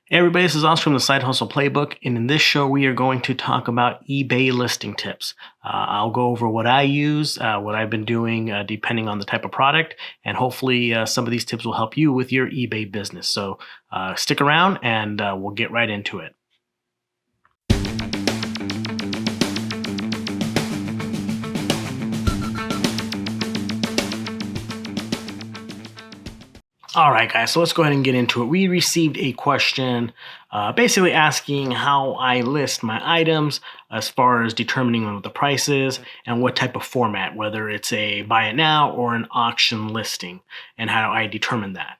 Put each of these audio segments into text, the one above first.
Hey everybody, this is Oscar from the Side Hustle Playbook, and in this show we are going to talk about eBay listing tips. I'll go over what I use, what I've been doing depending on the type of product, and hopefully some of these tips will help you with your eBay business. So stick around and we'll get right into it. All right, guys, so let's go ahead and get into it. We received a question basically asking how I list my items as far as determining what the price is and what type of format, whether it's a buy it now or an auction listing, and how I determine that.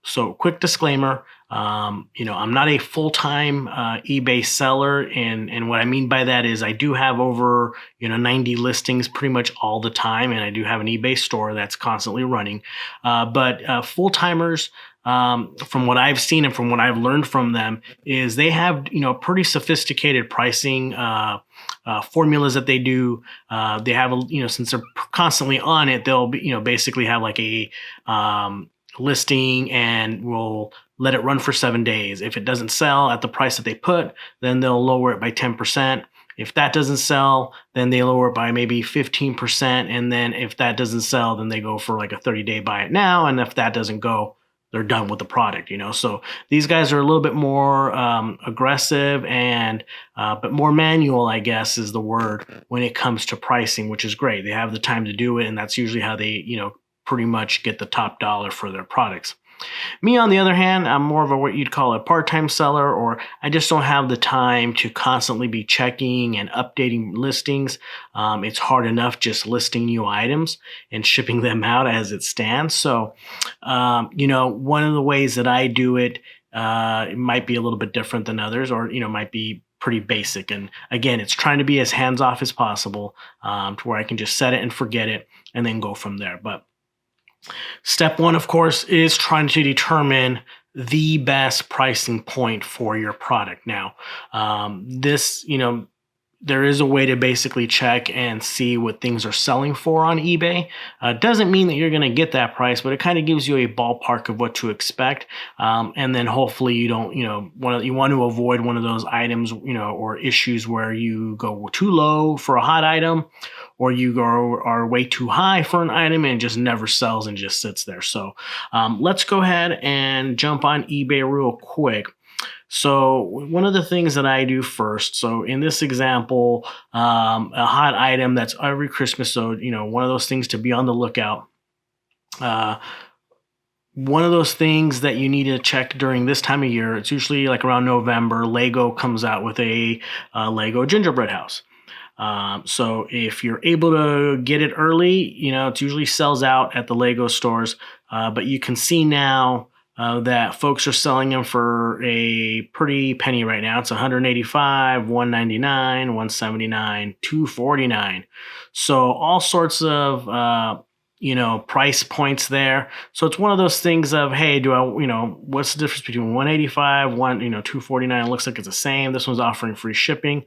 So quick disclaimer, I'm not a full-time eBay seller, and what I mean by that is I do have over 90 listings pretty much all the time, and I do have an eBay store that's constantly running. But full-timers, from what I've seen and from what I've learned from them, is they have pretty sophisticated pricing formulas that they do. They have since they're constantly on it, they'll be basically have like a listing and will let it run for 7 days. If it doesn't sell at the price that they put, then they'll lower it by 10%. If that doesn't sell, then they lower it by maybe 15%. And then if that doesn't sell, then they go for like a 30-day buy it now. And if that doesn't go, they're done with the product, So these guys are a little bit more aggressive and but more manual, I guess, is the word when it comes to pricing, which is great. They have the time to do it, and that's usually how they, pretty much get the top dollar for their products. Me, on the other hand, I'm more of a what you'd call a part-time seller, or I just don't have the time to constantly be checking and updating listings. It's hard enough just listing new items and shipping them out as it stands. So, one of the ways that I do it, it might be a little bit different than others, or, might be pretty basic. And again, it's trying to be as hands-off as possible to where I can just set it and forget it and then go from there. But step one, of course, is trying to determine the best pricing point for your product. Now, there is a way to basically check and see what things are selling for on eBay. Doesn't mean that you're going to get that price, but it kind of gives you a ballpark of what to expect. And then hopefully you don't, you want to avoid one of those items, or issues where you go too low for a hot item, or you are way too high for an item and just never sells and just sits there. So let's go ahead and jump on eBay real quick. So one of the things that I do first, so in this example, a hot item that's every Christmas, so one of those things to be on the lookout. One of those things that you need to check during this time of year, it's usually like around November, Lego comes out with a Lego gingerbread house. So if you're able to get it early, it usually sells out at the Lego stores, but you can see now that folks are selling them for a pretty penny right now. It's $185, $199, $179, $249. So all sorts of price points there. So it's one of those things of, hey, what's the difference between $185, $249? It looks like it's the same. This one's offering free shipping.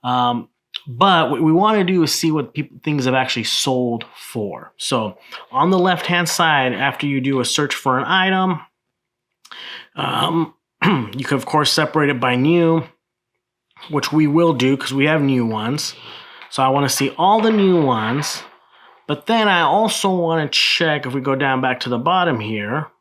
But what we want to do is see what things have actually sold for. So on the left-hand side, after you do a search for an item, you can, of course, separate it by new, which we will do because we have new ones. So I want to see all the new ones. But then I also want to check, if we go down back to the bottom here,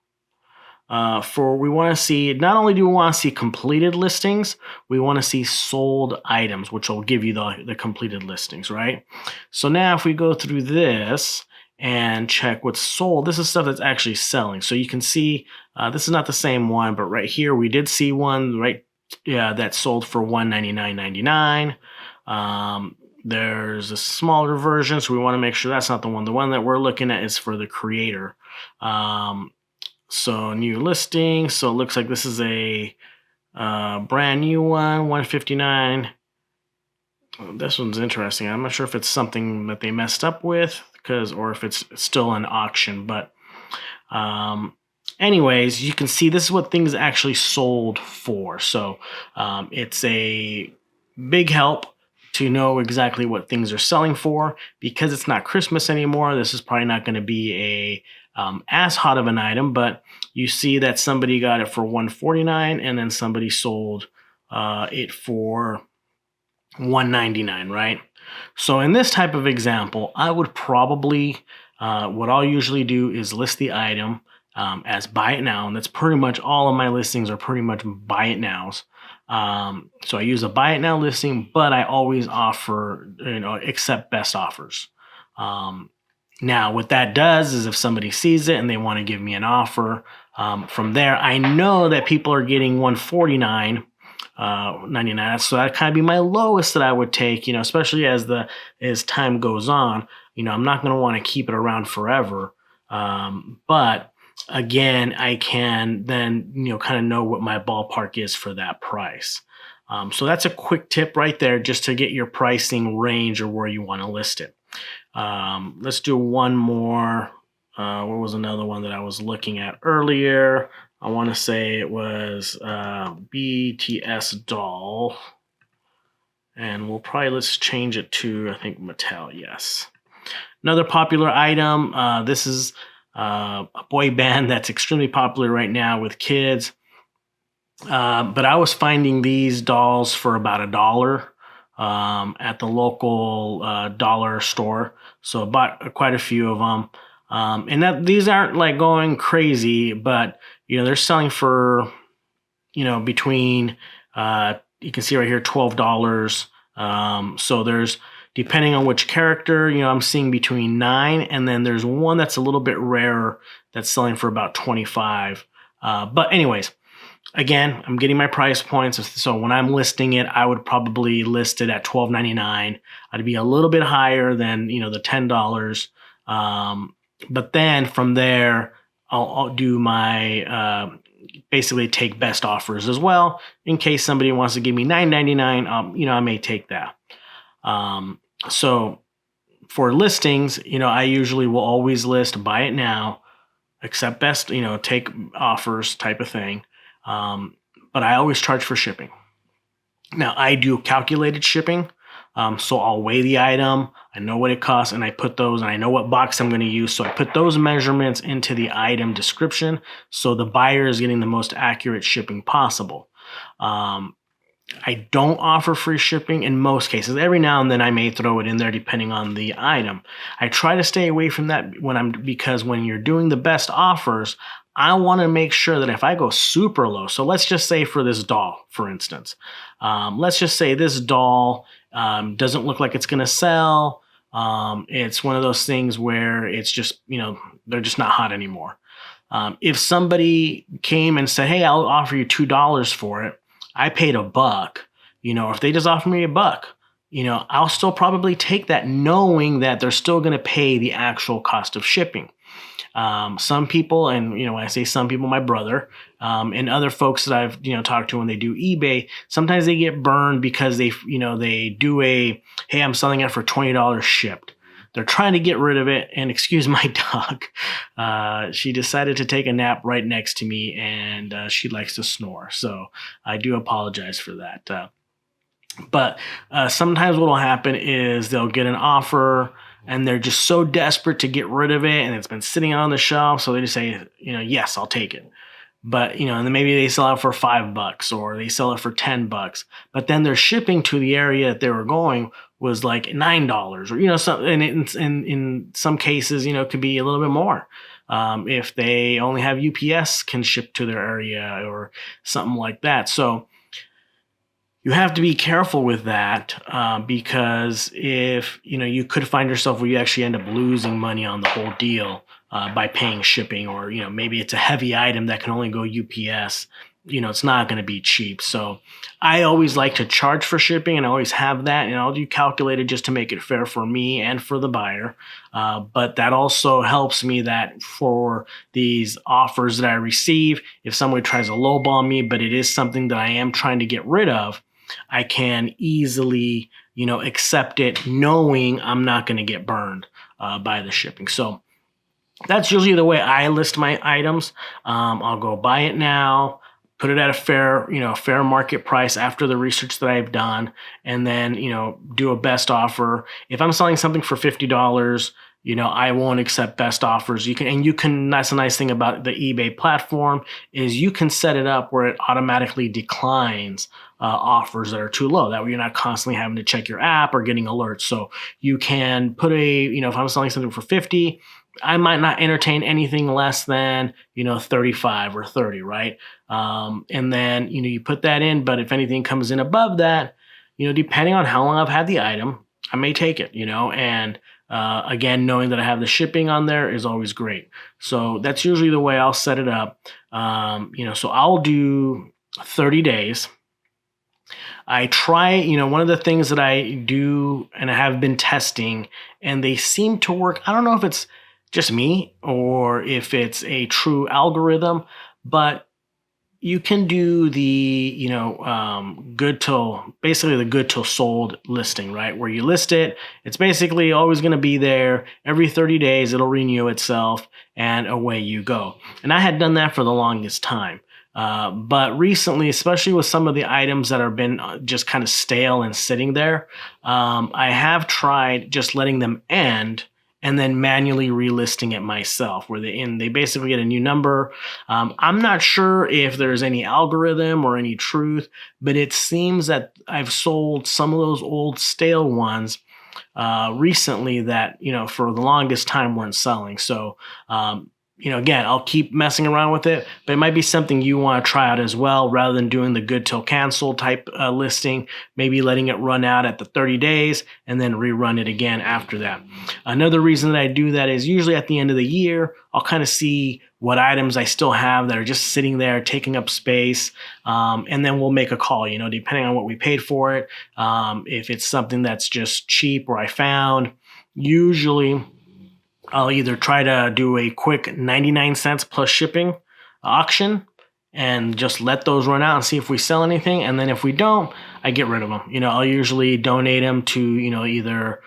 we want to see, not only do we want to see completed listings, we want to see sold items, which will give you the completed listings, right? So now if we go through this and check what's sold, this is stuff that's actually selling. So you can see, this is not the same one, but right here we did see one, right? Yeah, that sold for $199.99. There's a smaller version, so we want to make sure that's not the one. The one that we're looking at is for the creator. So new listing. So it looks like this is a brand new one, $159. This one's interesting. I'm not sure if it's something that they messed up with, or if it's still an auction. But anyways, you can see this is what things actually sold for. So it's a big help to know exactly what things are selling for, because it's not Christmas anymore. This is probably not going to be as hot of an item, but you see that somebody got it for $149 and then somebody sold it for $199, right? So in this type of example, I would probably, what I'll usually do is list the item as buy it now, and that's pretty much all of my listings are pretty much buy it nows. So I use a buy it now listing, but I always offer, accept best offers. Now, what that does is if somebody sees it and they want to give me an offer, from there, I know that people are getting $149.99. So that kind of be my lowest that I would take, especially as time goes on. I'm not going to want to keep it around forever. But again, I can then, kind of know what my ballpark is for that price. So that's a quick tip right there, just to get your pricing range or where you want to list it. Let's do one more. What was another one that I was looking at earlier? I want to say it was BTS doll. And let's change it to, I think, Mattel, yes. Another popular item. This is a boy band that's extremely popular right now with kids. But I was finding these dolls for about $1 at the local dollar store. So I bought quite a few of them. And these aren't like going crazy, but they're selling for between you can see right here $12. So there's, depending on which character, I'm seeing between 9, and then there's one that's a little bit rarer that's selling for about 25. But anyways, again, I'm getting my price points. So when I'm listing it, I would probably list it at $12.99. I'd be a little bit higher than the $10. But then from there, I'll do my basically take best offers as well, in case somebody wants to give me $9.99. I may take that. So for listings, I usually will always list buy it now, accept best, take offers type of thing. But I always charge for shipping. Now I do calculated shipping. So I'll weigh the item, I know what it costs, and I put those, and I know what box I'm going to use. So I put those measurements into the item description, so the buyer is getting the most accurate shipping possible. I don't offer free shipping in most cases. Every now and then I may throw it in there depending on the item. I try to stay away from that because when you're doing the best offers, I want to make sure that if I go super low, so let's just say for this doll, for instance, let's just say this doll doesn't look like it's going to sell. It's one of those things where it's just, they're just not hot anymore. If somebody came and said, hey, I'll offer you $2 for it, I paid $1. If they just offer me $1, I'll still probably take that, knowing that they're still going to pay the actual cost of shipping. Some people, and when I say some people, my brother, and other folks that I've talked to when they do eBay, sometimes they get burned because they do hey, I'm selling it for $20 shipped. They're trying to get rid of it, and excuse my dog, she decided to take a nap right next to me, and she likes to snore, so I do apologize for that. But sometimes what will happen is they'll get an offer, and they're just so desperate to get rid of it, and it's been sitting on the shelf, so they just say, yes, I'll take it. But, and then maybe they sell it for $5 or they sell it for $10, but then their shipping to the area that they were going was like $9 or, and in some cases, it could be a little bit more. If they only have UPS can ship to their area or something like that. So you have to be careful with that because if, you could find yourself where you actually end up losing money on the whole deal by paying shipping, or, maybe it's a heavy item that can only go UPS, it's not going to be cheap. So I always like to charge for shipping, and I always have that, and I'll do calculated just to make it fair for me and for the buyer. But that also helps me that for these offers that I receive, if somebody tries to lowball me, but it is something that I am trying to get rid of, I can easily, accept it, knowing I'm not going to get burned by the shipping. So that's usually the way I list my items. I'll go buy it now, put it at a fair market price after the research that I've done, and then, do a best offer. If I'm selling something for $50, I won't accept best offers. That's a nice thing about the eBay platform is you can set it up where it automatically declines offers that are too low. That way you're not constantly having to check your app or getting alerts. So you can put if I'm selling something for 50, I might not entertain anything less than, 35 or 30, right? And then, you put that in, but if anything comes in above that, depending on how long I've had the item, I may take it, and again, knowing that I have the shipping on there is always great. So that's usually the way I'll set it up. So I'll do 30 days. I try, one of the things that I do and I have been testing and they seem to work. I don't know if it's just me or if it's a true algorithm, but you can do the, basically the good till sold listing, right? Where you list it, it's basically always going to be there. Every 30 days, it'll renew itself and away you go. And I had done that for the longest time. But recently, especially with some of the items that have been just kind of stale and sitting there, I have tried just letting them end and then manually relisting it myself, where they basically get a new number. I'm not sure if there's any algorithm or any truth, but it seems that I've sold some of those old stale ones recently that, for the longest time weren't selling. So, again, I'll keep messing around with it, but it might be something you want to try out as well, rather than doing the good till cancel type listing, maybe letting it run out at the 30 days and then rerun it again after that. Another reason that I do that is usually at the end of the year, I'll kind of see what items I still have that are just sitting there taking up space. And then we'll make a call, depending on what we paid for it. If it's something that's just cheap or I found, usually I'll either try to do a quick 99 cents plus shipping auction and just let those run out and see if we sell anything. And then if we don't, I get rid of them. I'll usually donate them to, either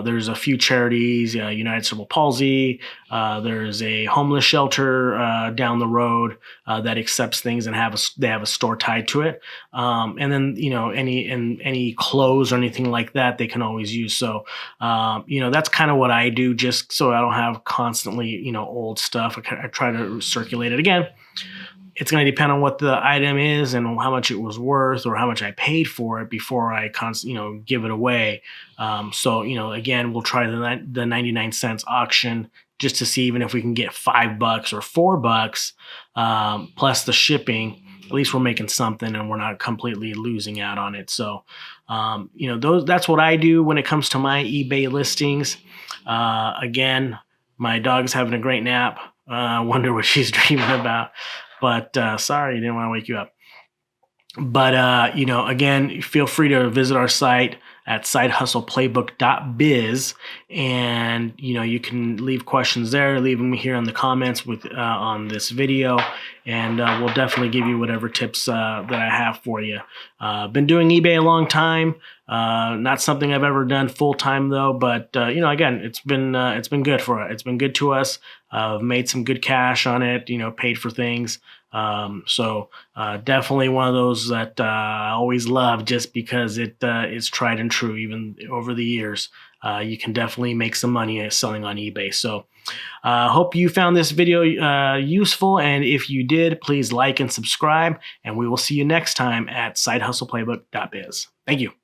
there's a few charities, United Cerebral Palsy, there's a homeless shelter down the road that accepts things and they have a store tied to it. And then, any clothes or anything like that, they can always use. So, that's kind of what I do just so I don't have constantly, old stuff. I try to circulate it again. It's going to depend on what the item is and how much it was worth or how much I paid for it before I give it away. So, again, we'll try the 99 cents auction just to see even if we can get $5 or $4 plus the shipping. At least we're making something and we're not completely losing out on it. So, that's what I do when it comes to my eBay listings. Again, my dog's having a great nap. I wonder what she's dreaming about. But sorry, didn't want to wake you up. But, again, feel free to visit our site at sidehustleplaybook.biz. And, you can leave questions there, leave them here in the comments on this video. And we'll definitely give you whatever tips that I have for you. Been doing eBay a long time. Not something I've ever done full time though. But, again, it's been good for it. It's been good to us. Made some good cash on it, paid for things. So definitely one of those that I always love just because it is tried and true. Even over the years, you can definitely make some money selling on eBay. So hope you found this video useful. And if you did, please like and subscribe. And we will see you next time at sidehustleplaybook.biz. Thank you.